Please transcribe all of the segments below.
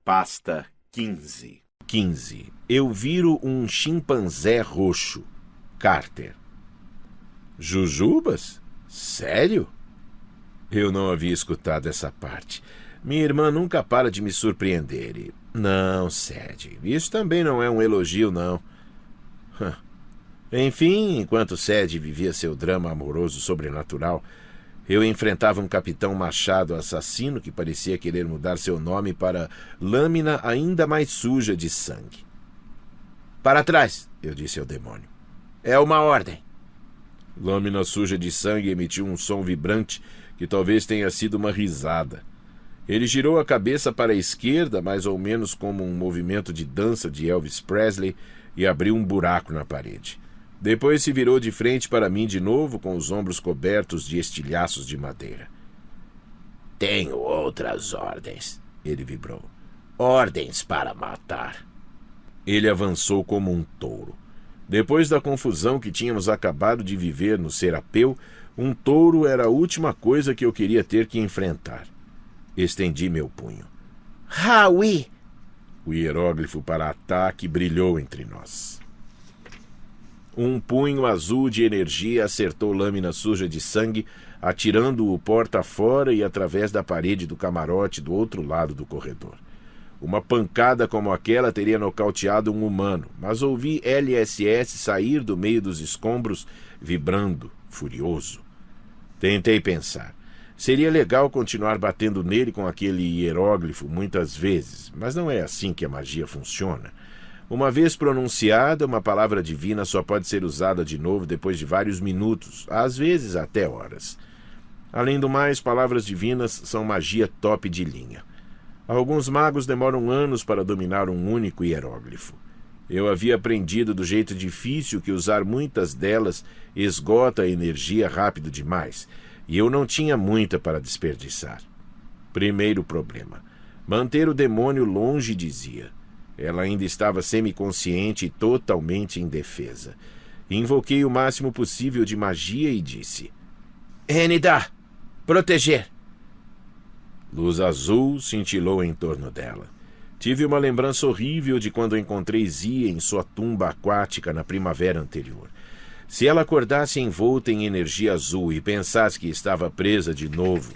Pasta 15. 15. Eu viro um chimpanzé roxo. Carter. Jujubas? Sério? Eu não havia escutado essa parte. Minha irmã nunca para de me surpreender. Não, Sadie, isso também não é um elogio, não. Enfim, enquanto Sadie vivia seu drama amoroso sobrenatural, eu enfrentava um capitão machado assassino que parecia querer mudar seu nome para Lâmina ainda mais suja de sangue. Para trás, eu disse ao demônio. É uma ordem. Lâmina suja de sangue emitiu um som vibrante que talvez tenha sido uma risada. Ele girou a cabeça para a esquerda, mais ou menos como um movimento de dança de Elvis Presley, e abriu um buraco na parede. Depois se virou de frente para mim de novo, com os ombros cobertos de estilhaços de madeira. Tenho outras ordens, ele vibrou. Ordens para matar. Ele avançou como um touro. Depois da confusão que tínhamos acabado de viver no Serapeu, um touro era a última coisa que eu queria ter que enfrentar. Estendi meu punho. Howie! O hieróglifo para ataque brilhou entre nós. Um punho azul de energia acertou Lâmina suja de sangue, atirando-o porta fora e através da parede do camarote do outro lado do corredor. Uma pancada como aquela teria nocauteado um humano, mas ouvi LSS sair do meio dos escombros, vibrando, furioso. Tentei pensar. Seria legal continuar batendo nele com aquele hieróglifo muitas vezes, mas não é assim que a magia funciona. Uma vez pronunciada, uma palavra divina só pode ser usada de novo depois de vários minutos, às vezes até horas. Além do mais, palavras divinas são magia top de linha. Alguns magos demoram anos para dominar um único hieróglifo. Eu havia aprendido do jeito difícil que usar muitas delas esgota a energia rápido demais, e eu não tinha muita para desperdiçar. Primeiro problema. Manter o demônio longe dizia. Ela ainda estava semiconsciente e totalmente indefesa. Invoquei o máximo possível de magia e disse: Enida, proteger! Luz azul cintilou em torno dela. Tive uma lembrança horrível de quando encontrei Zia em sua tumba aquática na primavera anterior. Se ela acordasse envolta em energia azul e pensasse que estava presa de novo...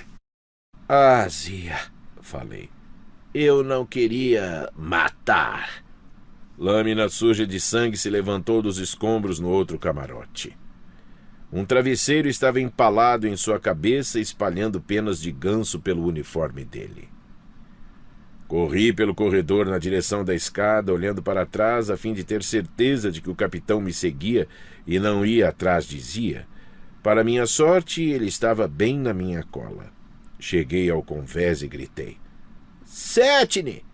Ah, Zia, falei. Eu não queria matar. Lâmina suja de sangue se levantou dos escombros no outro camarote. Um travesseiro estava empalado em sua cabeça, espalhando penas de ganso pelo uniforme dele. Corri pelo corredor na direção da escada, olhando para trás a fim de ter certeza de que o capitão me seguia e não ia atrás de Zia. Para minha sorte, ele estava bem na minha cola. Cheguei ao convés e gritei. Setne!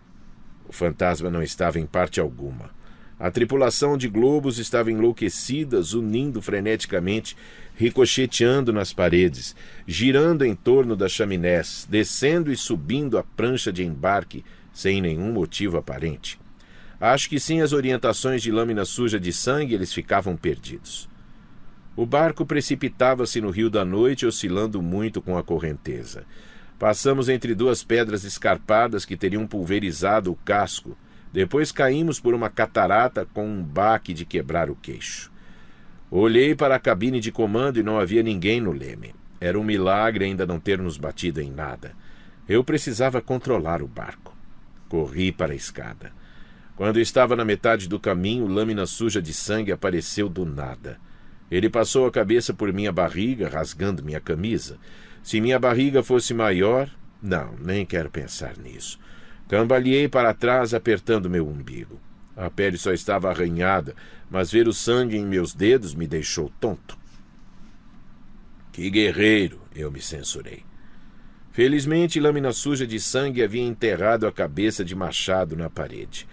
O fantasma não estava em parte alguma. A tripulação de globos estava enlouquecida, zunindo freneticamente, ricocheteando nas paredes, girando em torno das chaminés, descendo e subindo a prancha de embarque, sem nenhum motivo aparente. Acho que sem as orientações de Lâmina suja de sangue, eles ficavam perdidos. O barco precipitava-se no rio da noite, oscilando muito com a correnteza. Passamos entre duas pedras escarpadas que teriam pulverizado o casco. Depois caímos por uma catarata com um baque de quebrar o queixo. Olhei para a cabine de comando e não havia ninguém no leme. Era um milagre ainda não ter nos batido em nada. Eu precisava controlar o barco. Corri para a escada. Quando estava na metade do caminho, Lâmina suja de sangue apareceu do nada. Ele passou a cabeça por minha barriga, rasgando minha camisa. Se minha barriga fosse maior... Não, nem quero pensar nisso. Cambaleei para trás, apertando meu umbigo. A pele só estava arranhada, mas ver o sangue em meus dedos me deixou tonto. Que guerreiro, eu me censurei. Felizmente, Lâmina suja de sangue havia enterrado a cabeça de machado na parede.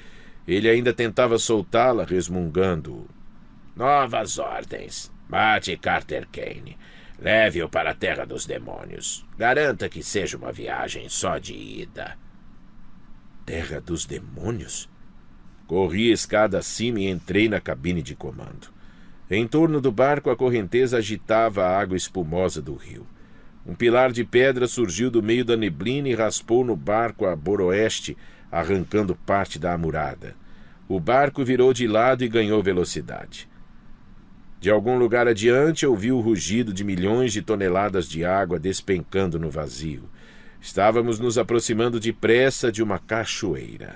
Ele ainda tentava soltá-la, resmungando. Novas ordens. Mate Carter Kane. Leve-o para a Terra dos Demônios. Garanta que seja uma viagem só de ida. Terra dos Demônios? Corri a escada acima e entrei na cabine de comando. Em torno do barco, a correnteza agitava a água espumosa do rio. Um pilar de pedra surgiu do meio da neblina e raspou no barco a boroeste, arrancando parte da amurada. O barco virou de lado e ganhou velocidade. De algum lugar adiante, ouvi o rugido de milhões de toneladas de água despencando no vazio. Estávamos nos aproximando depressa de uma cachoeira.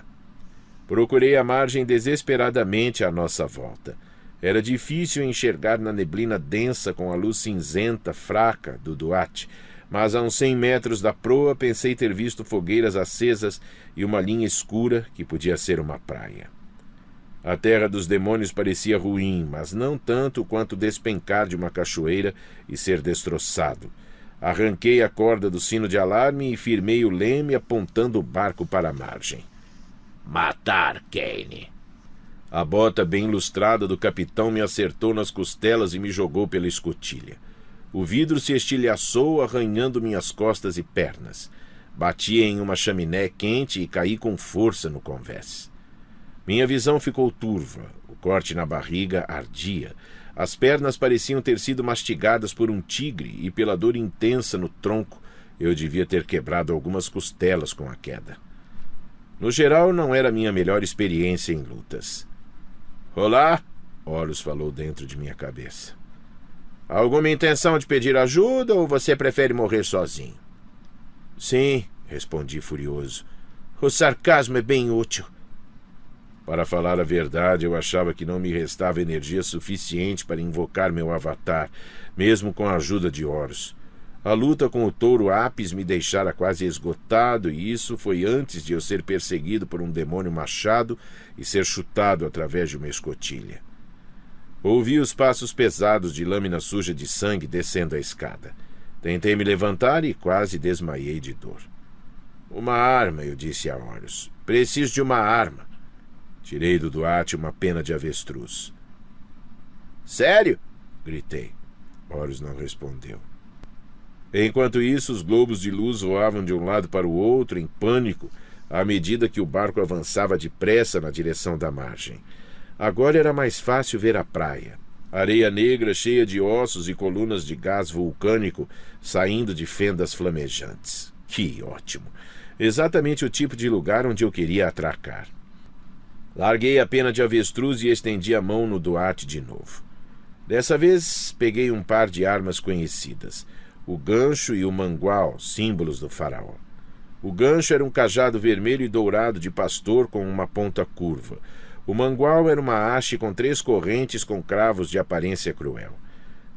Procurei a margem desesperadamente à nossa volta. Era difícil enxergar na neblina densa com a luz cinzenta, fraca, do Duat, mas a uns 100 metros da proa pensei ter visto fogueiras acesas e uma linha escura que podia ser uma praia. A terra dos demônios parecia ruim, mas não tanto quanto despencar de uma cachoeira e ser destroçado. Arranquei a corda do sino de alarme e firmei o leme apontando o barco para a margem. Matar Kane! A bota bem lustrada do capitão me acertou nas costelas e me jogou pela escotilha. O vidro se estilhaçou, arranhando minhas costas e pernas. Bati em uma chaminé quente e caí com força no convés. Minha visão ficou turva, o corte na barriga ardia. As pernas pareciam ter sido mastigadas por um tigre e pela dor intensa no tronco eu devia ter quebrado algumas costelas com a queda. No geral, não era minha melhor experiência em lutas. Olá, Horus falou dentro de minha cabeça. Alguma intenção de pedir ajuda ou você prefere morrer sozinho? Sim, respondi furioso. O sarcasmo é bem útil. Para falar a verdade, eu achava que não me restava energia suficiente para invocar meu avatar, mesmo com a ajuda de Horus. A luta com o touro Apis me deixara quase esgotado, e isso foi antes de eu ser perseguido por um demônio machado e ser chutado através de uma escotilha. Ouvi os passos pesados de lâmina suja de sangue descendo a escada. Tentei me levantar e quase desmaiei de dor. Uma arma, eu disse a Horus. Preciso de uma arma. Tirei do Duat uma pena de avestruz. Sério? Gritei. Horus não respondeu. Enquanto isso, os globos de luz voavam de um lado para o outro, em pânico, à medida que o barco avançava depressa na direção da margem. Agora era mais fácil ver a praia. Areia negra cheia de ossos e colunas de gás vulcânico saindo de fendas flamejantes. Que ótimo! Exatamente o tipo de lugar onde eu queria atracar. Larguei a pena de avestruz e estendi a mão no Duat de novo. Dessa vez, peguei um par de armas conhecidas. O gancho e o mangual, símbolos do faraó. O gancho era um cajado vermelho e dourado de pastor com uma ponta curva. O mangual era uma haste com 3 correntes com cravos de aparência cruel.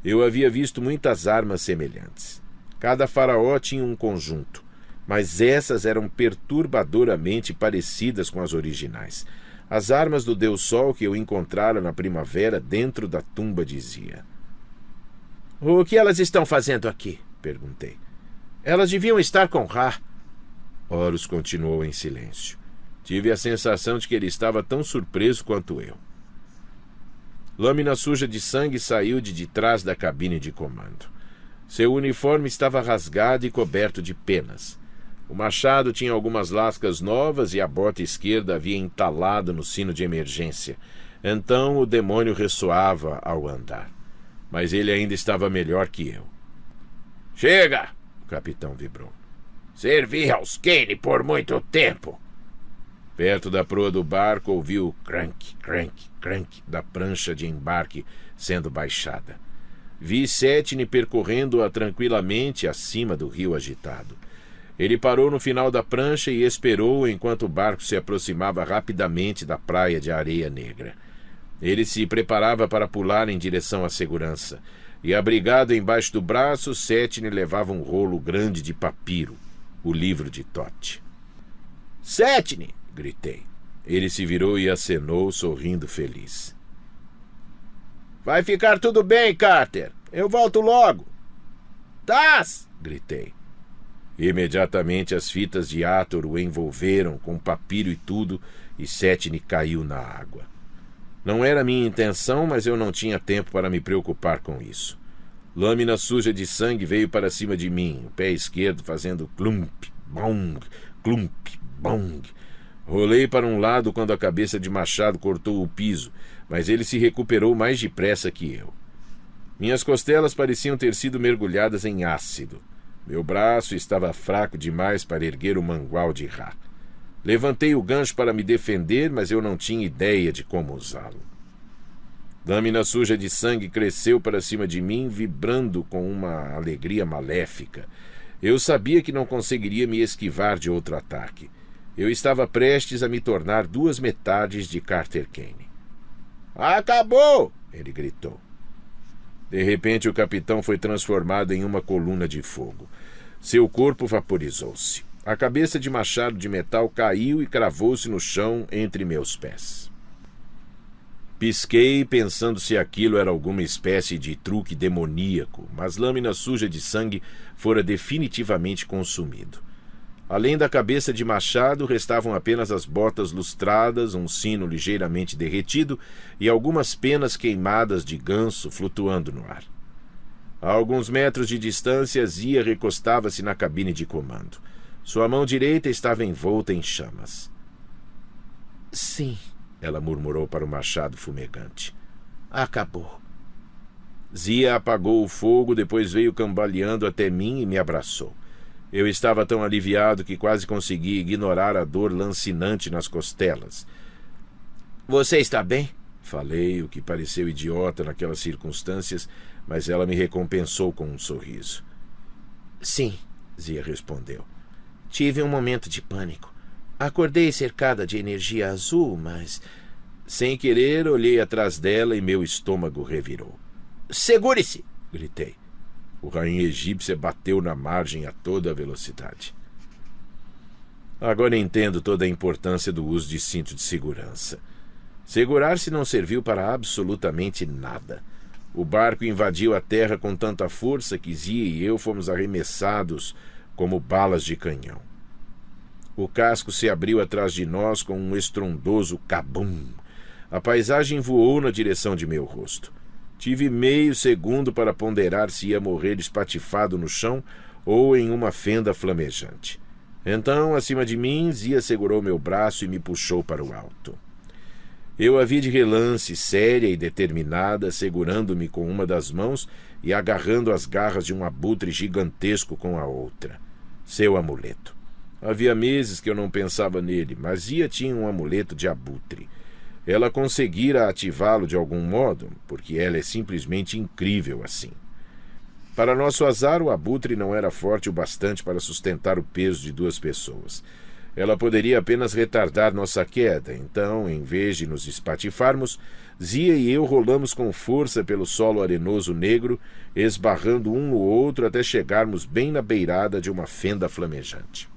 Eu havia visto muitas armas semelhantes. Cada faraó tinha um conjunto, mas essas eram perturbadoramente parecidas com as originais. As armas do Deus Sol que eu encontrara na primavera dentro da tumba dizia. O que elas estão fazendo aqui? Perguntei. Elas deviam estar com Ra. Horus continuou em silêncio. Tive a sensação de que ele estava tão surpreso quanto eu. Lâmina suja de sangue saiu de trás da cabine de comando. Seu uniforme estava rasgado e coberto de penas. O machado tinha algumas lascas novas e a bota esquerda havia entalado no sino de emergência. Então o demônio ressoava ao andar. Mas ele ainda estava melhor que eu. Chega! O capitão vibrou. Servi aos Kane por muito tempo. Perto da proa do barco ouvi o crank, crank, crank da prancha de embarque sendo baixada. Vi Setne percorrendo-a tranquilamente acima do rio agitado. Ele parou no final da prancha e esperou enquanto o barco se aproximava rapidamente da praia de areia negra. Ele se preparava para pular em direção à segurança, e abrigado embaixo do braço, Setne levava um rolo grande de papiro, o livro de Thoth. Setne! Gritei. Ele se virou e acenou, sorrindo feliz. Vai ficar tudo bem, Carter. Eu volto logo. Das! Gritei. Imediatamente as fitas de Hathor o envolveram com papiro e tudo, e Setne caiu na água. Não era minha intenção, mas eu não tinha tempo para me preocupar com isso. Lâmina suja de sangue veio para cima de mim, o pé esquerdo fazendo clump, bong, clump, bong. Rolei para um lado quando a cabeça de Machado cortou o piso, mas ele se recuperou mais depressa que eu. Minhas costelas pareciam ter sido mergulhadas em ácido. Meu braço estava fraco demais para erguer o mangual de Ra. Levantei o gancho para me defender, mas eu não tinha ideia de como usá-lo. Lâmina suja de sangue cresceu para cima de mim, vibrando com uma alegria maléfica. Eu sabia que não conseguiria me esquivar de outro ataque. Eu estava prestes a me tornar 2 metades de Carter Kane. "Acabou!" ele gritou. De repente, o capitão foi transformado em uma coluna de fogo. Seu corpo vaporizou-se. A cabeça de machado de metal caiu e cravou-se no chão entre meus pés. Pisquei, pensando se aquilo era alguma espécie de truque demoníaco, mas Lâmina suja de sangue fora definitivamente consumido. Além da cabeça de machado, restavam apenas as botas lustradas, um sino ligeiramente derretido e algumas penas queimadas de ganso flutuando no ar. A alguns metros de distância, Zia recostava-se na cabine de comando. Sua mão direita estava envolta em chamas. "Sim", ela murmurou para o machado fumegante. "Acabou." Zia apagou o fogo, depois veio cambaleando até mim e me abraçou. Eu estava tão aliviado que quase consegui ignorar a dor lancinante nas costelas. "Você está bem?" falei, o que pareceu idiota naquelas circunstâncias, mas ela me recompensou com um sorriso. "Sim", Zia respondeu. "Tive um momento de pânico. Acordei cercada de energia azul, mas..." Sem querer, olhei atrás dela e meu estômago revirou. "Segure-se!" gritei. O rainha egípcia bateu na margem a toda velocidade. Agora entendo toda a importância do uso de cinto de segurança. Segurar-se não serviu para absolutamente nada. O barco invadiu a terra com tanta força que Zia e eu fomos arremessados como balas de canhão. O casco se abriu atrás de nós com um estrondoso cabum. A paisagem voou na direção de meu rosto. Tive meio segundo para ponderar se ia morrer espatifado no chão ou em uma fenda flamejante. Então, acima de mim, Zia segurou meu braço e me puxou para o alto. Eu a vi de relance, séria e determinada, segurando-me com uma das mãos e agarrando as garras de um abutre gigantesco com a outra. Seu amuleto. Havia meses que eu não pensava nele, mas Zia tinha um amuleto de abutre. Ela conseguira ativá-lo de algum modo, porque ela é simplesmente incrível assim. Para nosso azar, o abutre não era forte o bastante para sustentar o peso de 2 pessoas. Ela poderia apenas retardar nossa queda, então, em vez de nos espatifarmos, Zia e eu rolamos com força pelo solo arenoso negro, esbarrando um no outro até chegarmos bem na beirada de uma fenda flamejante.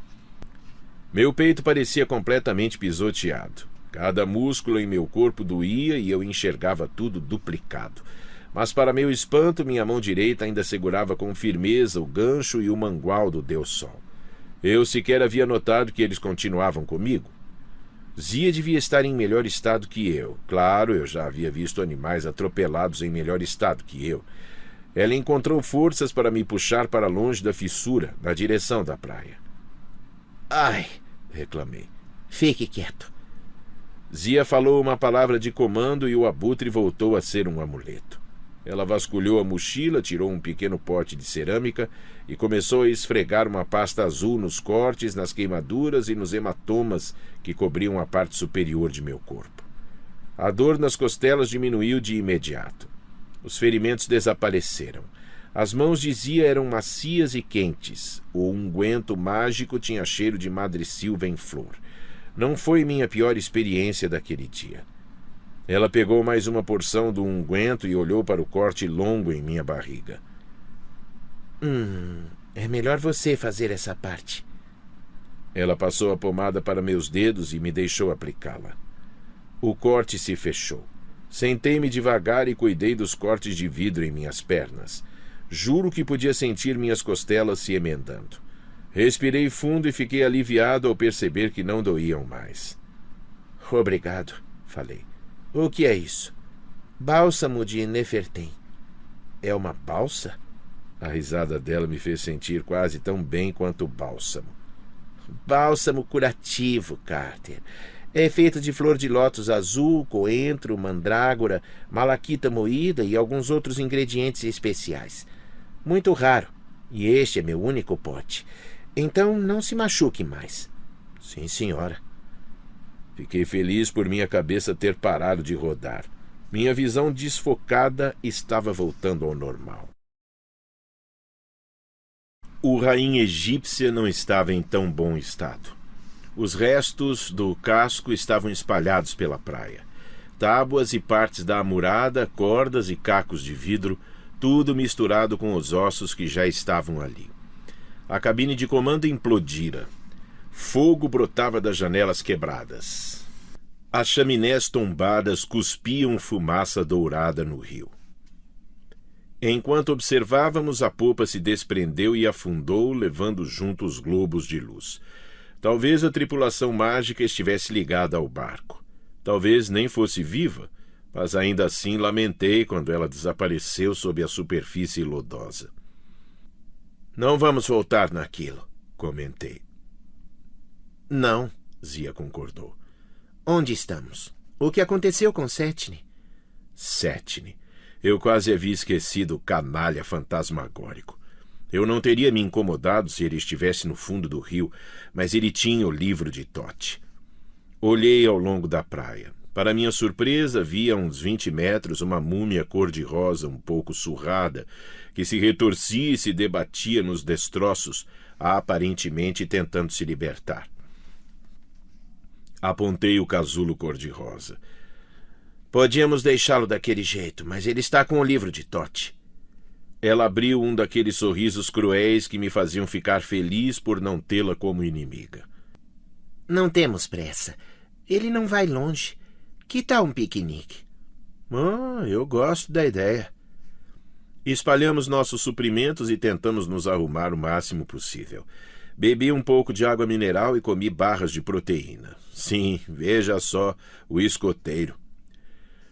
Meu peito parecia completamente pisoteado. Cada músculo em meu corpo doía e eu enxergava tudo duplicado. Mas, para meu espanto, minha mão direita ainda segurava com firmeza o gancho e o mangual do Deus Sol. Eu sequer havia notado que eles continuavam comigo. Zia devia estar em melhor estado que eu. Claro, eu já havia visto animais atropelados em melhor estado que eu. Ela encontrou forças para me puxar para longe da fissura, na direção da praia. "Ai!" reclamei. "Fique quieto." Zia falou uma palavra de comando e o abutre voltou a ser um amuleto. Ela vasculhou a mochila, tirou um pequeno pote de cerâmica e começou a esfregar uma pasta azul nos cortes, nas queimaduras e nos hematomas que cobriam a parte superior de meu corpo. A dor nas costelas diminuiu de imediato. Os ferimentos desapareceram. As mãos de Zia eram macias e quentes. O unguento mágico tinha cheiro de madressilva em flor. Não foi minha pior experiência daquele dia. Ela pegou mais uma porção do unguento e olhou para o corte longo em minha barriga. É melhor você fazer essa parte." Ela passou a pomada para meus dedos e me deixou aplicá-la. O corte se fechou. Sentei-me devagar e cuidei dos cortes de vidro em minhas pernas. Juro que podia sentir minhas costelas se emendando. Respirei fundo e fiquei aliviado ao perceber que não doíam mais. "Obrigado", falei. "O que é isso?" "Bálsamo de Nefertem." "É uma balsa?" A risada dela me fez sentir quase tão bem quanto o bálsamo. "Bálsamo curativo, Carter. É feito de flor de lótus azul, coentro, mandrágora, malaquita moída e alguns outros ingredientes especiais. Muito raro, E este é meu único pote. Então não se machuque mais. Sim, senhora. Fiquei feliz por minha cabeça ter parado de rodar. Minha visão desfocada estava voltando ao normal. O rainha egípcia não estava em tão bom estado. Os restos do casco estavam espalhados pela praia. Tábuas e partes da amurada, cordas e cacos de vidro, tudo misturado com os ossos que já estavam ali. A cabine de comando implodira. Fogo brotava das janelas quebradas. As chaminés tombadas cuspiam fumaça dourada no rio. Enquanto observávamos, a popa se desprendeu e afundou, levando junto os globos de luz. Talvez a tripulação mágica estivesse ligada ao barco. Talvez nem fosse viva, mas ainda assim lamentei quando ela desapareceu sob a superfície lodosa. Não vamos voltar naquilo, comentei. Não, Zia concordou. Onde estamos? O que aconteceu com Setne? Setne. Eu quase havia esquecido o canalha fantasmagórico. Eu não teria me incomodado se ele estivesse no fundo do rio, mas ele tinha o livro de Thoth. Olhei ao longo da praia. Para minha surpresa, vi a uns 20 metros uma múmia cor-de-rosa um pouco surrada, que se retorcia e se debatia nos destroços, aparentemente tentando se libertar. Apontei o casulo cor-de-rosa. Podíamos deixá-lo daquele jeito, mas ele está com o livro de Thoth. Ela abriu um daqueles sorrisos cruéis que me faziam ficar feliz por não tê-la como inimiga. Não temos pressa. Ele não vai longe. Que tal um piquenique? Eu gosto da ideia. Espalhamos nossos suprimentos e tentamos nos arrumar o máximo possível. Bebi um pouco de água mineral e comi barras de proteína. Sim, veja só, o escoteiro.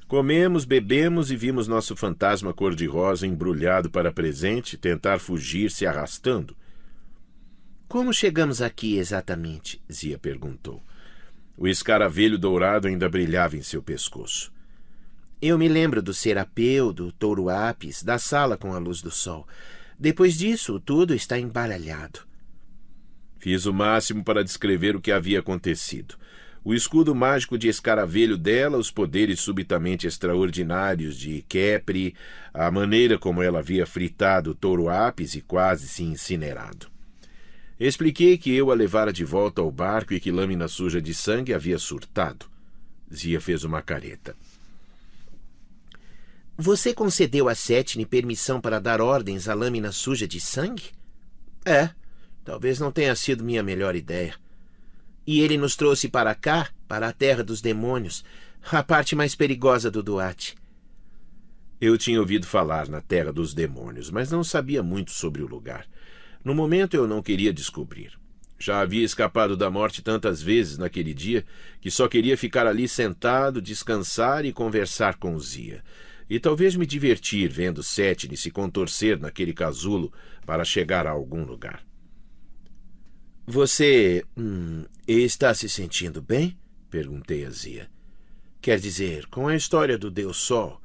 Comemos, bebemos e vimos nosso fantasma cor-de-rosa embrulhado para presente tentar fugir se arrastando. Como chegamos aqui exatamente? Zia perguntou. O escaravelho dourado ainda brilhava em seu pescoço. Eu me lembro do serapeu, do touro ápis, da sala com a luz do sol. Depois disso, tudo está embaralhado. Fiz o máximo para descrever o que havia acontecido. O escudo mágico de escaravelho dela, os poderes subitamente extraordinários de Khepri, a maneira como ela havia fritado o touro ápis e quase se incinerado. Expliquei que eu a levara de volta ao barco e que Lâmina Suja de Sangue havia surtado. Zia fez uma careta. Você concedeu a Setne permissão para dar ordens à Lâmina Suja de Sangue? Talvez não tenha sido minha melhor ideia. E ele nos trouxe para cá, para a Terra dos Demônios, a parte mais perigosa do Duat. Eu tinha ouvido falar na Terra dos Demônios, mas não sabia muito sobre o lugar. No momento eu não queria descobrir. Já havia escapado da morte tantas vezes naquele dia que só queria ficar ali sentado, descansar e conversar com Zia. E talvez me divertir vendo Setne se contorcer naquele casulo para chegar a algum lugar. Você está se sentindo bem? Perguntei a Zia. Quer dizer, com a história do Deus Sol?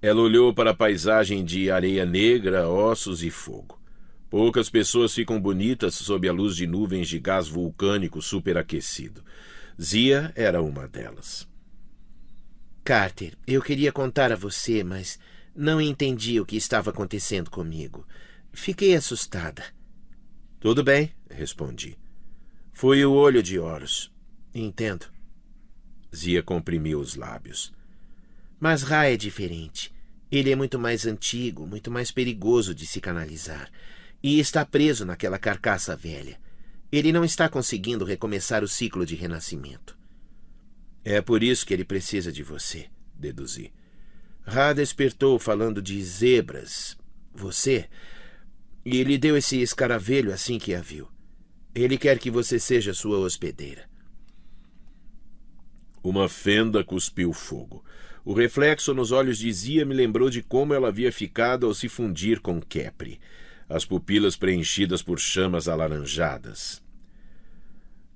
Ela olhou para a paisagem de areia negra, ossos e fogo. Poucas pessoas ficam bonitas sob a luz de nuvens de gás vulcânico superaquecido. Zia era uma delas. Carter, eu queria contar a você, mas não entendi o que estava acontecendo comigo. Fiquei assustada. Tudo bem, respondi. Foi o olho de Horus. Entendo. Zia comprimiu os lábios. Mas Ra é diferente. Ele é muito mais antigo, muito mais perigoso de se canalizar. E está preso naquela carcaça velha. Ele não está conseguindo recomeçar o ciclo de renascimento. É por isso que ele precisa de você, deduzi. Ra despertou falando de zebras. Você... E ele deu esse escaravelho assim que a viu. Ele quer que você seja sua hospedeira. Uma fenda cuspiu fogo. O reflexo nos olhos de Zia me lembrou de como ela havia ficado ao se fundir com Khepri, as pupilas preenchidas por chamas alaranjadas.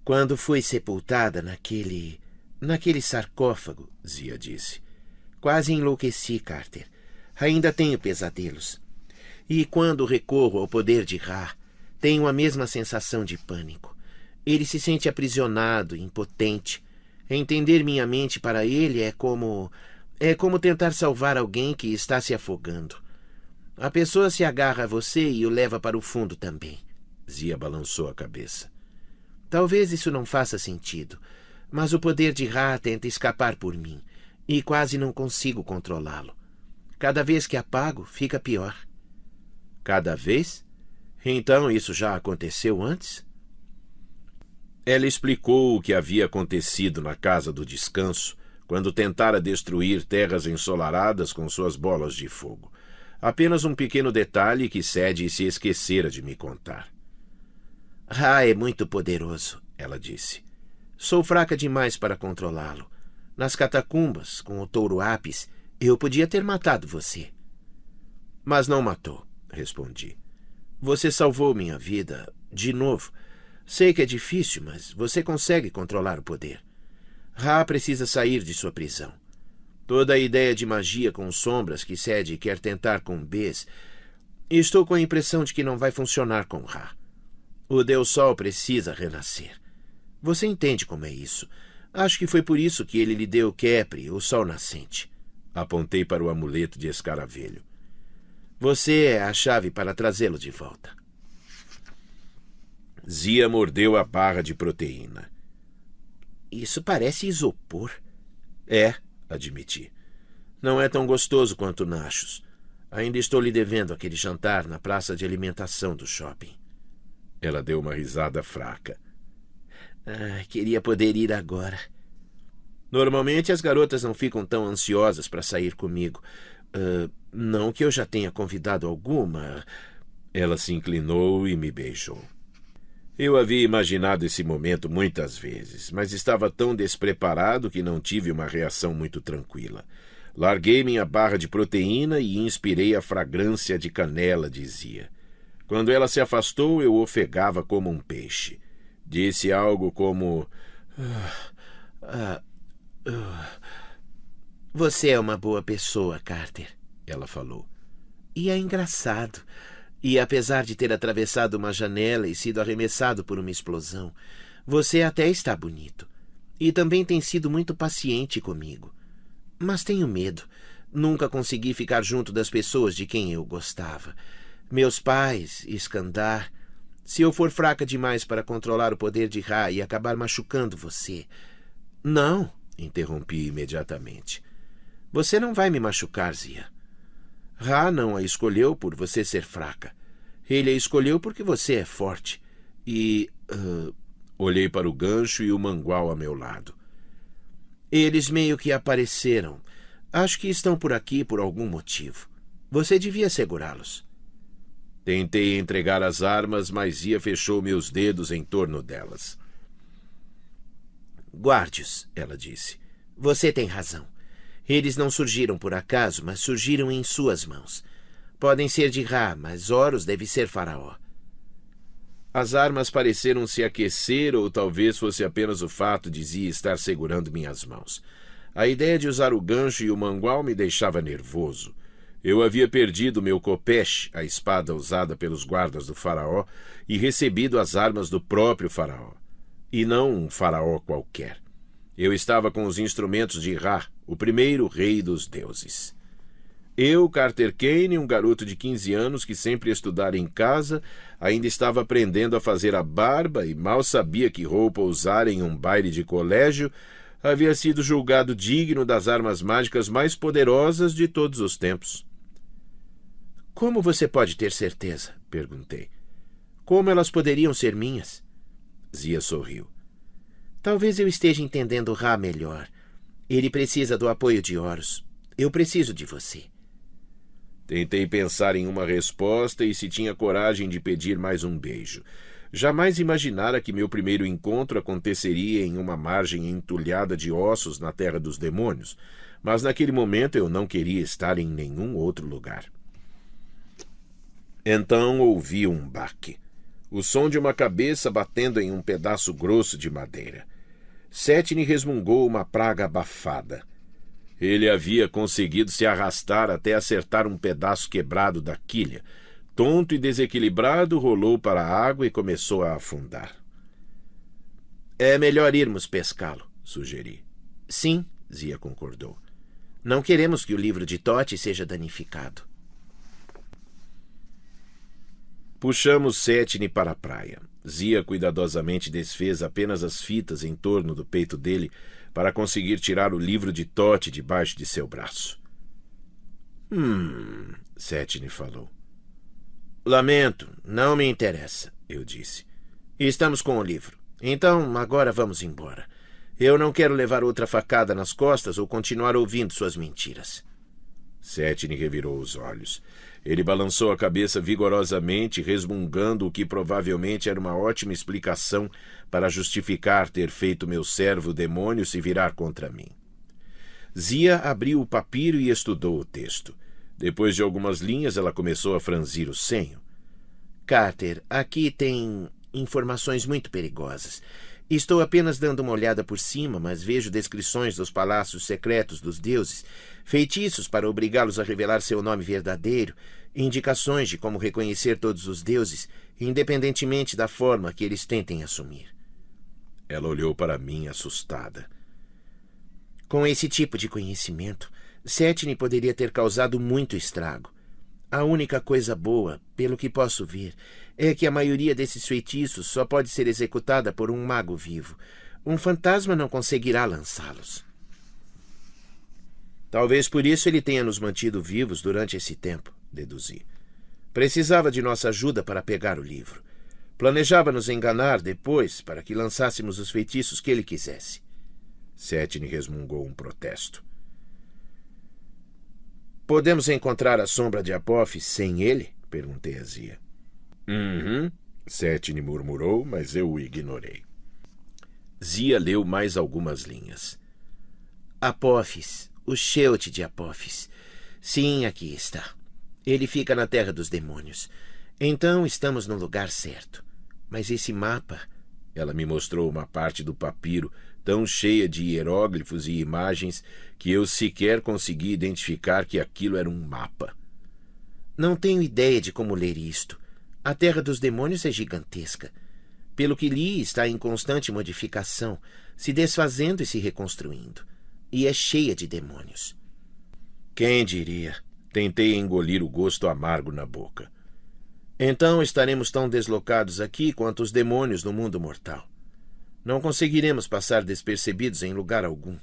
Quando foi sepultada naquele sarcófago, Zia disse. Quase enlouqueci, Carter. Ainda tenho pesadelos. E quando recorro ao poder de Ra, tenho a mesma sensação de pânico. Ele se sente aprisionado, impotente. Entender minha mente para ele é como tentar salvar alguém que está se afogando. A pessoa se agarra a você e o leva para o fundo também. Zia balançou a cabeça. Talvez isso não faça sentido, mas o poder de Ra tenta escapar por mim, e quase não consigo controlá-lo. Cada vez que apago, fica pior. Cada vez? Então isso já aconteceu antes? Ela explicou o que havia acontecido na casa do descanso, quando tentara destruir terras ensolaradas com suas bolas de fogo. Apenas um pequeno detalhe que Sadie se esquecera de me contar. Ra é muito poderoso, ela disse. Sou fraca demais para controlá-lo. Nas catacumbas, com o touro Apis, eu podia ter matado você. Mas não matou, respondi. Você salvou minha vida, de novo. Sei que é difícil, mas você consegue controlar o poder. Ra precisa sair de sua prisão. Toda a ideia de magia com sombras que Sadie quer tentar com Bes, estou com a impressão de que não vai funcionar com Ra. O Deus Sol precisa renascer. Você entende como é isso. Acho que foi por isso que ele lhe deu Kepri, o Sol Nascente. Apontei para o amuleto de escaravelho. Você é a chave para trazê-lo de volta. Zia mordeu a barra de proteína. Isso parece isopor. É, admiti. Não é tão gostoso quanto nachos. Ainda estou lhe devendo aquele jantar na praça de alimentação do shopping. Ela deu uma risada fraca. Queria poder ir agora. Normalmente as garotas não ficam tão ansiosas para sair comigo. Não que eu já tenha convidado alguma. Ela se inclinou e me beijou. Eu havia imaginado esse momento muitas vezes, mas estava tão despreparado que não tive uma reação muito tranquila. Larguei minha barra de proteína e inspirei a fragrância de canela de Zia. Quando ela se afastou, eu ofegava como um peixe. Disse algo como... Você é uma boa pessoa, Carter, ela falou. E é engraçado. E apesar de ter atravessado uma janela e sido arremessado por uma explosão, você até está bonito. E também tem sido muito paciente comigo. Mas tenho medo. Nunca consegui ficar junto das pessoas de quem eu gostava. Meus pais, Iskandar. Se eu for fraca demais para controlar o poder de Ra e acabar machucando você... Não, interrompi imediatamente. Você não vai me machucar, Zia. Ra não a escolheu por você ser fraca. Ele a escolheu porque você é forte. E... Olhei para o gancho e o mangual a meu lado. Eles meio que apareceram. Acho que estão por aqui por algum motivo. Você devia segurá-los. Tentei entregar as armas, mas Zia fechou meus dedos em torno delas. Guarde-os, ela disse. Você tem razão. Eles não surgiram por acaso, mas surgiram em suas mãos. Podem ser de Ra, mas Horus deve ser Faraó. As armas pareceram se aquecer, ou talvez fosse apenas o fato de Zia estar segurando minhas mãos. A ideia de usar o gancho e o mangual me deixava nervoso. Eu havia perdido meu kopesh, a espada usada pelos guardas do faraó, e recebido as armas do próprio faraó. E não um faraó qualquer. Eu estava com os instrumentos de Ra, o primeiro rei dos deuses. Eu, Carter Kane, um garoto de 15 anos que sempre estudara em casa, ainda estava aprendendo a fazer a barba e mal sabia que roupa usar em um baile de colégio, havia sido julgado digno das armas mágicas mais poderosas de todos os tempos. Como você pode ter certeza? Perguntei. Como elas poderiam ser minhas? Zia sorriu. Talvez eu esteja entendendo Ra melhor. Ele precisa do apoio de Horus. Eu preciso de você. Tentei pensar em uma resposta e se tinha coragem de pedir mais um beijo. Jamais imaginara que meu primeiro encontro aconteceria em uma margem entulhada de ossos na terra dos demônios, mas naquele momento eu não queria estar em nenhum outro lugar. Então ouvi um baque. O som de uma cabeça batendo em um pedaço grosso de madeira. Setne resmungou uma praga abafada. Ele havia conseguido se arrastar até acertar um pedaço quebrado da quilha. tonto e desequilibrado, rolou para a água e começou a afundar. É melhor irmos pescá-lo, sugeri. Sim, Zia concordou. Não queremos que o livro de Tote seja danificado. Puxamos Setne para a praia. Zia cuidadosamente desfez apenas as fitas em torno do peito dele para conseguir tirar o livro de Tote debaixo de seu braço. Setne falou. Lamento, não me interessa, eu disse. Estamos com o livro. Então, agora vamos embora. Eu não quero levar outra facada nas costas ou continuar ouvindo suas mentiras. Setne revirou os olhos. Ele balançou a cabeça vigorosamente, resmungando o que provavelmente era uma ótima explicação para justificar ter feito meu servo demônio se virar contra mim. Zia abriu o papiro e estudou o texto. Depois de algumas linhas, ela começou a franzir o senho. Carter, aqui tem informações muito perigosas. Estou apenas dando uma olhada por cima, mas vejo descrições dos palácios secretos dos deuses, feitiços para obrigá-los a revelar seu nome verdadeiro, indicações de como reconhecer todos os deuses, independentemente da forma que eles tentem assumir. Ela olhou para mim assustada. Com esse tipo de conhecimento, Setne poderia ter causado muito estrago. A única coisa boa, pelo que posso ver, é que a maioria desses feitiços só pode ser executada por um mago vivo. Um fantasma não conseguirá lançá-los. Talvez por isso ele tenha nos mantido vivos durante esse tempo, deduzi. Precisava de nossa ajuda para pegar o livro. Planejava nos enganar depois para que lançássemos os feitiços que ele quisesse. Setne resmungou um protesto. Podemos encontrar a sombra de Apophis sem ele? Perguntei a Zia. Setne murmurou, mas eu o ignorei. Zia leu mais algumas linhas. Apophis, o Sheoth de Apophis. Sim, aqui está. Ele fica na Terra dos Demônios. Então estamos no lugar certo. Mas esse mapa... Ela me mostrou uma parte do papiro tão cheia de hieróglifos e imagens que eu sequer consegui identificar que aquilo era um mapa. Não tenho ideia de como ler isto. A Terra dos Demônios é gigantesca. Pelo que li, está em constante modificação, se desfazendo e se reconstruindo. E é cheia de demônios. Quem diria? Tentei engolir o gosto amargo na boca. Então estaremos tão deslocados aqui quanto os demônios no mundo mortal. Não conseguiremos passar despercebidos em lugar algum.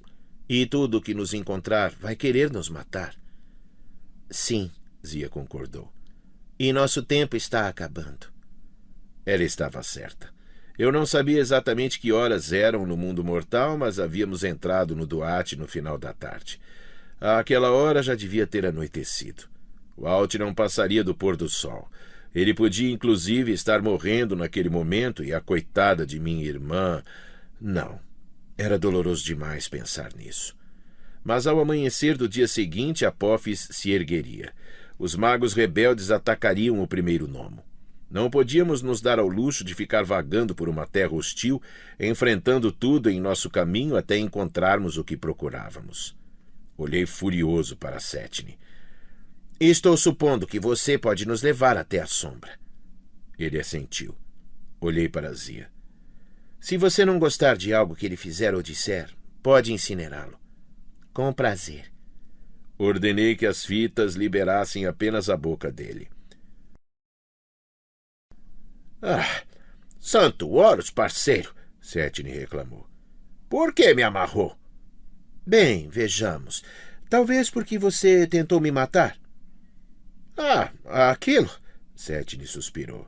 E tudo o que nos encontrar vai querer nos matar. Sim, Zia concordou. E nosso tempo está acabando. Ela estava certa. Eu não sabia exatamente que horas eram no mundo mortal, mas havíamos entrado no Duat no final da tarde. Àquela hora já devia ter anoitecido. O Alt não passaria do pôr do sol. Ele podia, inclusive, estar morrendo naquele momento e a coitada de minha irmã... Não, era doloroso demais pensar nisso. Mas ao amanhecer do dia seguinte, Apophis se ergueria. Os magos rebeldes atacariam o primeiro gnomo. Não podíamos nos dar ao luxo de ficar vagando por uma terra hostil, enfrentando tudo em nosso caminho até encontrarmos o que procurávamos. Olhei furioso para Setne. Estou supondo que você pode nos levar até a sombra. Ele assentiu. Olhei para Zia. Se você não gostar de algo que ele fizer ou disser, pode incinerá-lo. Com prazer. Ordenei que as fitas liberassem apenas a boca dele. Santo Horus, parceiro, Setne reclamou. Por que me amarrou? Bem, vejamos. Talvez porque você tentou me matar. Aquilo? Setne suspirou.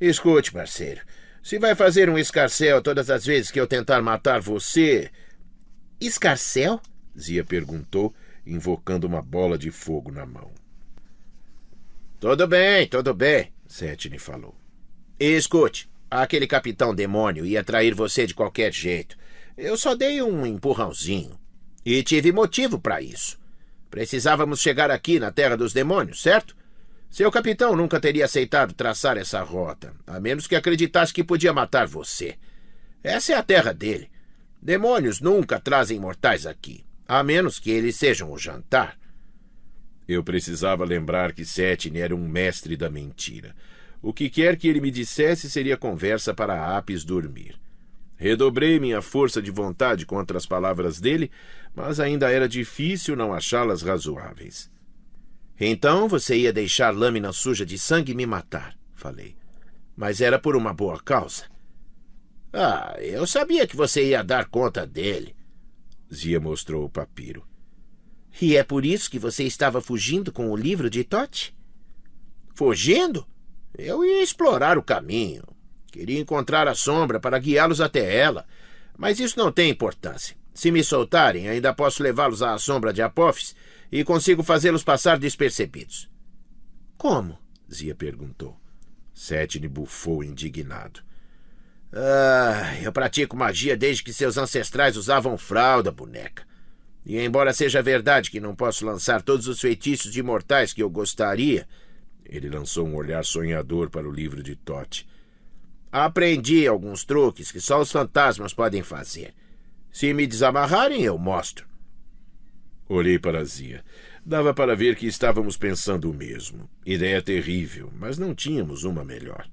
Escute, parceiro. Se vai fazer um escarcéu todas as vezes que eu tentar matar você... Escarcéu? Zia perguntou, invocando uma bola de fogo na mão. Tudo bem, Setne falou. Escute, aquele capitão demônio ia trair você de qualquer jeito. Eu só dei um empurrãozinho. E tive motivo para isso. Precisávamos chegar aqui na Terra dos Demônios, certo? Seu capitão nunca teria aceitado traçar essa rota, a menos que acreditasse que podia matar você. Essa é a terra dele. Demônios nunca trazem mortais aqui, a menos que eles sejam o jantar. Eu precisava lembrar que Setne era um mestre da mentira. O que quer que ele me dissesse seria conversa para Apis dormir. Redobrei minha força de vontade contra as palavras dele, mas ainda era difícil não achá-las razoáveis. Então você ia deixar lâmina suja de sangue me matar, falei. Mas era por uma boa causa. Eu sabia que você ia dar conta dele. Zia mostrou o papiro. E é por isso que você estava fugindo com o livro de Tote? Fugindo? Eu ia explorar o caminho. Queria encontrar a sombra para guiá-los até ela. Mas isso não tem importância. Se me soltarem, ainda posso levá-los à sombra de Apófis e consigo fazê-los passar despercebidos. Como? Zia perguntou. Setne bufou indignado. Eu pratico magia desde que seus ancestrais usavam fralda, boneca. E embora seja verdade que não posso lançar todos os feitiços de imortais que eu gostaria... Ele lançou um olhar sonhador para o livro de Tote. Aprendi alguns truques que só os fantasmas podem fazer. Se me desamarrarem, eu mostro. Olhei para Zia. Dava para ver que estávamos pensando o mesmo. Ideia terrível, mas não tínhamos uma melhor.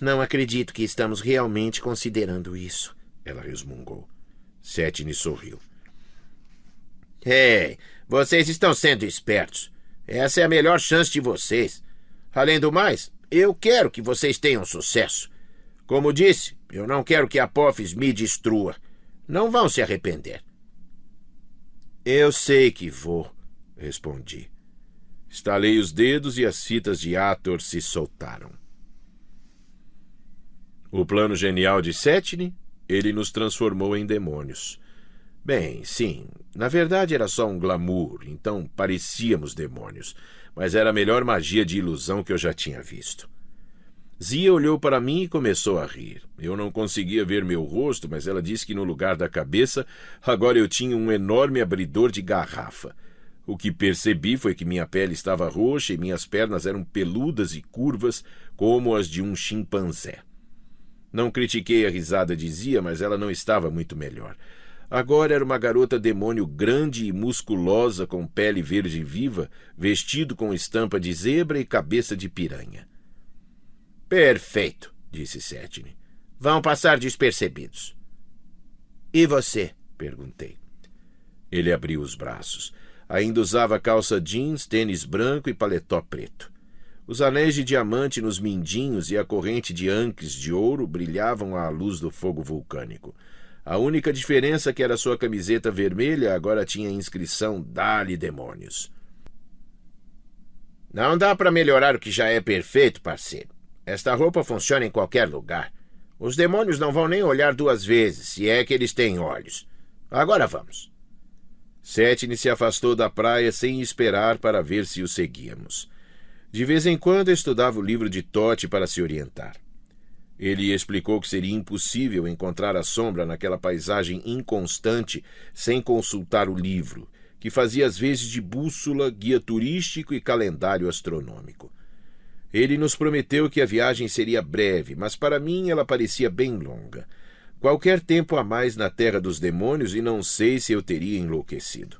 Não acredito que estamos realmente considerando isso, ela resmungou. Setne sorriu. Ei, vocês estão sendo espertos. Essa é a melhor chance de vocês. Além do mais, eu quero que vocês tenham sucesso. Como disse, eu não quero que Apófis me destrua. Não vão se arrepender. Eu sei que vou, respondi. Estalei os dedos e as fitas de Hathor se soltaram. O plano genial de Setne, ele nos transformou em demônios. Bem, sim, na verdade era só um glamour, então parecíamos demônios, mas era a melhor magia de ilusão que eu já tinha visto. Zia olhou para mim e começou a rir. Eu não conseguia ver meu rosto, mas ela disse que no lugar da cabeça, agora eu tinha um enorme abridor de garrafa. O que percebi foi que minha pele estava roxa e minhas pernas eram peludas e curvas como as de um chimpanzé. Não critiquei a risada de Zia, mas ela não estava muito melhor. Agora era uma garota demônio grande e musculosa com pele verde viva, vestido com estampa de zebra e cabeça de piranha. Perfeito, disse Setne. Vão passar despercebidos. E você? Perguntei. Ele abriu os braços. Ainda usava calça jeans, tênis branco e paletó preto. Os anéis de diamante nos mindinhos e a corrente de ancres de ouro brilhavam à luz do fogo vulcânico. A única diferença é que era sua camiseta vermelha agora tinha a inscrição Dá-lhe demônios. Não dá para melhorar o que já é perfeito, parceiro. Esta roupa funciona em qualquer lugar. Os demônios não vão nem olhar duas vezes, se é que eles têm olhos. Agora vamos. Setne se afastou da praia sem esperar para ver se o seguíamos. De vez em quando estudava o livro de Tote para se orientar. Ele explicou que seria impossível encontrar a sombra naquela paisagem inconstante sem consultar o livro, que fazia às vezes de bússola, guia turístico e calendário astronômico. Ele nos prometeu que a viagem seria breve, mas para mim ela parecia bem longa. Qualquer tempo a mais na terra dos demônios e não sei se eu teria enlouquecido.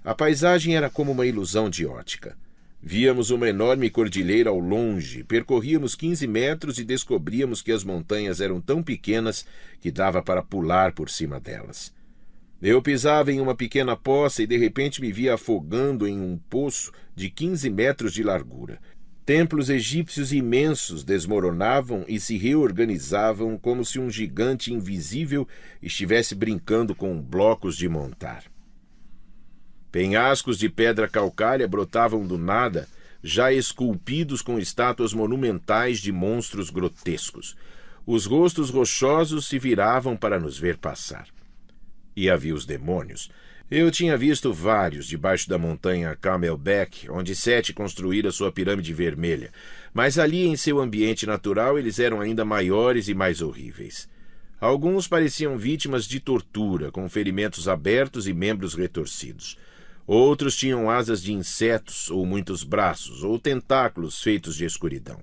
A paisagem era como uma ilusão de ótica. Víamos uma enorme cordilheira ao longe, percorríamos 15 metros e descobríamos que as montanhas eram tão pequenas que dava para pular por cima delas. Eu pisava em uma pequena poça e de repente me via afogando em um poço de 15 metros de largura. Templos egípcios imensos desmoronavam e se reorganizavam como se um gigante invisível estivesse brincando com blocos de montar. Penhascos de pedra calcária brotavam do nada, já esculpidos com estátuas monumentais de monstros grotescos. Os rostos rochosos se viravam para nos ver passar. E havia os demônios. Eu tinha visto vários debaixo da montanha Camelback, onde Sete construíra sua pirâmide vermelha, mas ali em seu ambiente natural eles eram ainda maiores e mais horríveis. Alguns pareciam vítimas de tortura, com ferimentos abertos e membros retorcidos. Outros tinham asas de insetos, ou muitos braços, ou tentáculos feitos de escuridão.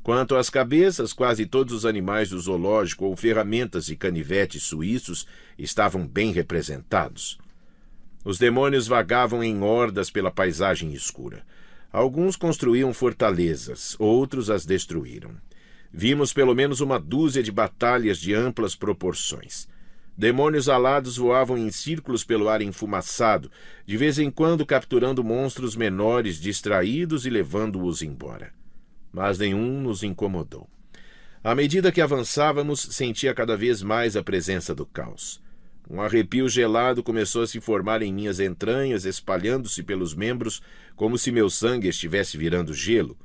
Quanto às cabeças, quase todos os animais do zoológico ou ferramentas e canivetes suíços estavam bem representados. Os demônios vagavam em hordas pela paisagem escura. Alguns construíam fortalezas, outros as destruíram. Vimos pelo menos uma dúzia de batalhas de amplas proporções. Demônios alados voavam em círculos pelo ar enfumaçado, de vez em quando capturando monstros menores distraídos e levando-os embora. Mas nenhum nos incomodou. À medida que avançávamos, sentia cada vez mais a presença do caos. Um arrepio gelado começou a se formar em minhas entranhas, espalhando-se pelos membros, como se meu sangue estivesse virando gelo.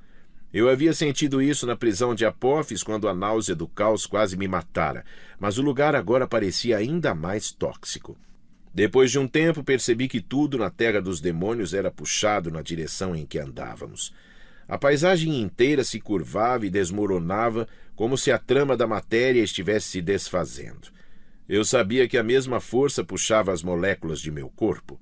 Eu havia sentido isso na prisão de Apófis, quando a náusea do caos quase me matara, mas o lugar agora parecia ainda mais tóxico. Depois de um tempo, percebi que tudo na terra dos demônios era puxado na direção em que andávamos. A paisagem inteira se curvava e desmoronava, como se a trama da matéria estivesse se desfazendo. Eu sabia que a mesma força puxava as moléculas de meu corpo.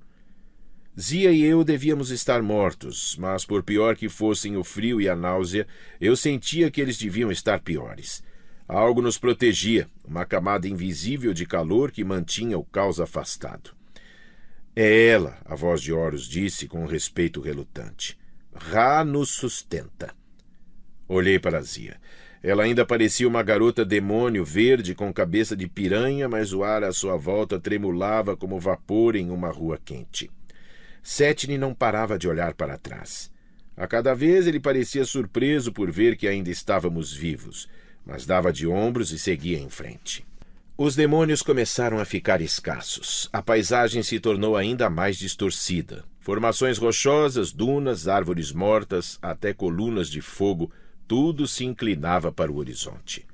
Zia e eu devíamos estar mortos, mas por pior que fossem o frio e a náusea, eu sentia que eles deviam estar piores. Algo nos protegia, uma camada invisível de calor que mantinha o caos afastado. É ela, a voz de Horus disse com um respeito relutante. Ra nos sustenta. Olhei para Zia. Ela ainda parecia uma garota demônio verde com cabeça de piranha, mas o ar à sua volta tremulava como vapor em uma rua quente. Setne não parava de olhar para trás. A cada vez ele parecia surpreso por ver que ainda estávamos vivos, mas dava de ombros e seguia em frente. Os demônios começaram a ficar escassos. A paisagem se tornou ainda mais distorcida. Formações rochosas, dunas, árvores mortas, até colunas de fogo, tudo se inclinava para o horizonte.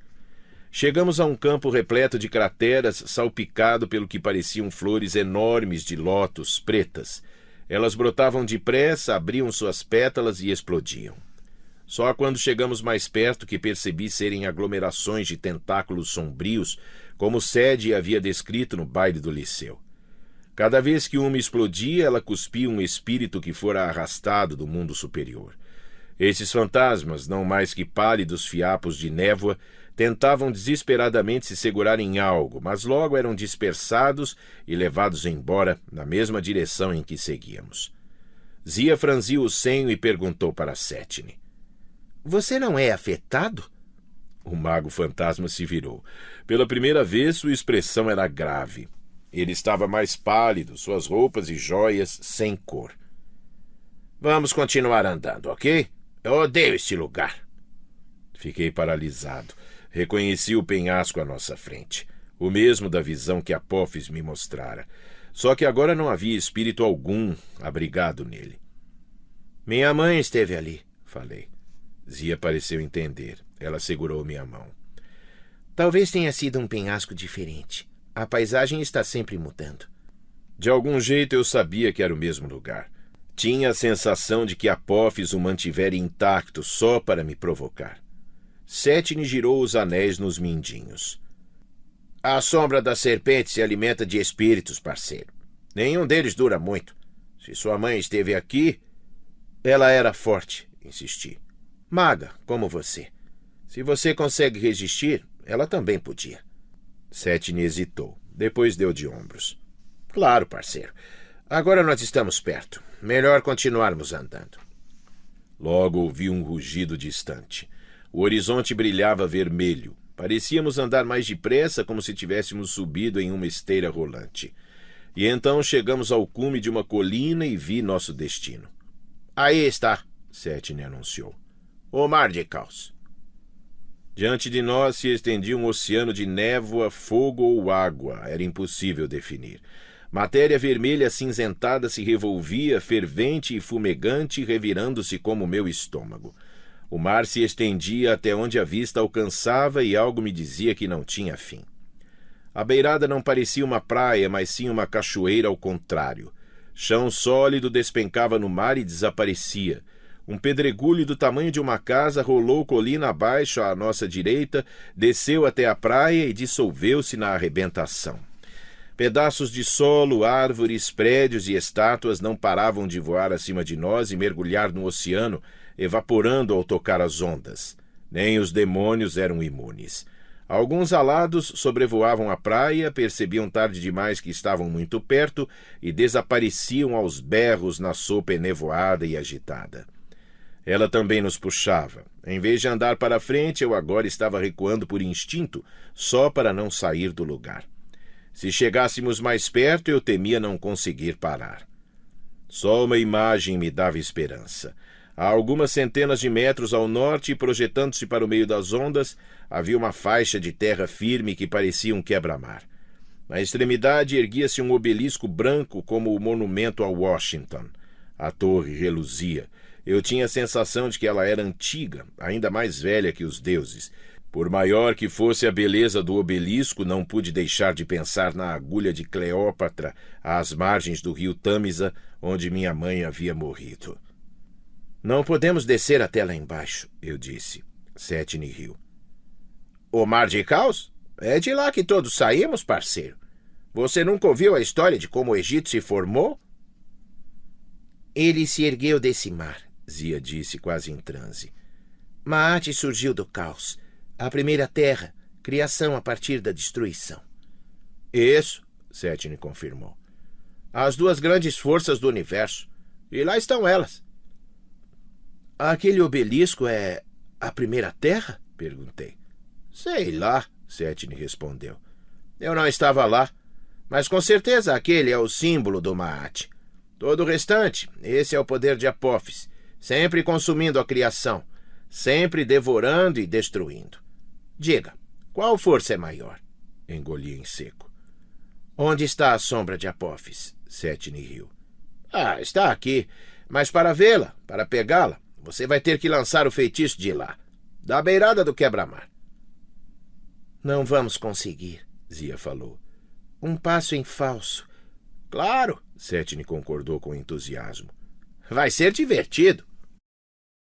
Chegamos a um campo repleto de crateras, salpicado pelo que pareciam flores enormes de lótus pretas. Elas brotavam depressa, abriam suas pétalas e explodiam. Só quando chegamos mais perto que percebi serem aglomerações de tentáculos sombrios, como Sede havia descrito no baile do Liceu. Cada vez que uma explodia, ela cuspia um espírito que fora arrastado do mundo superior. Esses fantasmas, não mais que pálidos fiapos de névoa, tentavam desesperadamente se segurar em algo, mas logo eram dispersados e levados embora na mesma direção em que seguíamos. Zia franziu o senho e perguntou para Setne. Você não é afetado? O mago fantasma se virou. Pela primeira vez, sua expressão era grave. Ele estava mais pálido, suas roupas e joias sem cor. Vamos continuar andando, ok? Eu odeio este lugar. Fiquei paralisado. Reconheci o penhasco à nossa frente, o mesmo da visão que Apófis me mostrara. Só que agora não havia espírito algum abrigado nele. Minha mãe esteve ali, falei. Zia pareceu entender. Ela segurou minha mão. Talvez tenha sido um penhasco diferente. A paisagem está sempre mudando. De algum jeito eu sabia que era o mesmo lugar. Tinha a sensação de que Apófis o mantivera intacto só para me provocar. Setne girou os anéis nos mindinhos. A sombra da serpente se alimenta de espíritos, parceiro. Nenhum deles dura muito. Se sua mãe esteve aqui... Ela era forte, insisti. Maga, como você. Se você consegue resistir, ela também podia. Setne hesitou. Depois deu de ombros. Claro, parceiro. Agora nós estamos perto. Melhor continuarmos andando. Logo ouvi um rugido distante. O horizonte brilhava vermelho. Parecíamos andar mais depressa, como se tivéssemos subido em uma esteira rolante. E então chegamos ao cume de uma colina e vi nosso destino. Aí está, Setne anunciou. O Mar de Caos. Diante de nós se estendia um oceano de névoa, fogo ou água. Era impossível definir. Matéria vermelha acinzentada se revolvia, fervente e fumegante, revirando-se como meu estômago. O mar se estendia até onde a vista alcançava e algo me dizia que não tinha fim. A beirada não parecia uma praia, mas sim uma cachoeira ao contrário. Chão sólido despencava no mar e desaparecia. Um pedregulho do tamanho de uma casa rolou colina abaixo à nossa direita, desceu até a praia e dissolveu-se na arrebentação. Pedaços de solo, árvores, prédios e estátuas não paravam de voar acima de nós e mergulhar no oceano, evaporando ao tocar as ondas. Nem os demônios eram imunes. Alguns alados sobrevoavam a praia, percebiam tarde demais que estavam muito perto e desapareciam aos berros na sopa enevoada e agitada. Ela também nos puxava. Em vez de andar para frente, eu agora estava recuando por instinto, só para não sair do lugar. Se chegássemos mais perto, eu temia não conseguir parar. Só uma imagem me dava esperança. A algumas centenas de metros ao norte, projetando-se para o meio das ondas, havia uma faixa de terra firme que parecia um quebra-mar. Na extremidade erguia-se um obelisco branco como o monumento a Washington. A torre reluzia. Eu tinha a sensação de que ela era antiga, ainda mais velha que os deuses. Por maior que fosse a beleza do obelisco, não pude deixar de pensar na agulha de Cleópatra às margens do rio Tâmisa, onde minha mãe havia morrido. Não podemos descer até lá embaixo, eu disse. Setne riu. O Mar de Caos? É de lá que todos saímos, parceiro. Você nunca ouviu a história de como o Egito se formou? Ele se ergueu desse mar, Zia disse quase em transe. Maat surgiu do caos. A primeira terra, criação a partir da destruição. Isso, Setne confirmou. As duas grandes forças do universo. E lá estão elas. Aquele obelisco é a primeira terra? Perguntei. Sei lá, Setne respondeu. Eu não estava lá, mas com certeza aquele é o símbolo do Maat. Todo o restante, esse é o poder de Apófis, sempre consumindo a criação, sempre devorando e destruindo. Diga, qual força é maior? Engoli em seco. Onde está a sombra de Apófis? Setne riu. Está aqui, mas para vê-la, para pegá-la, você vai ter que lançar o feitiço de lá, da beirada do quebra-mar. Não vamos conseguir, Zia falou. Um passo em falso. Claro, Setne concordou com entusiasmo. Vai ser divertido.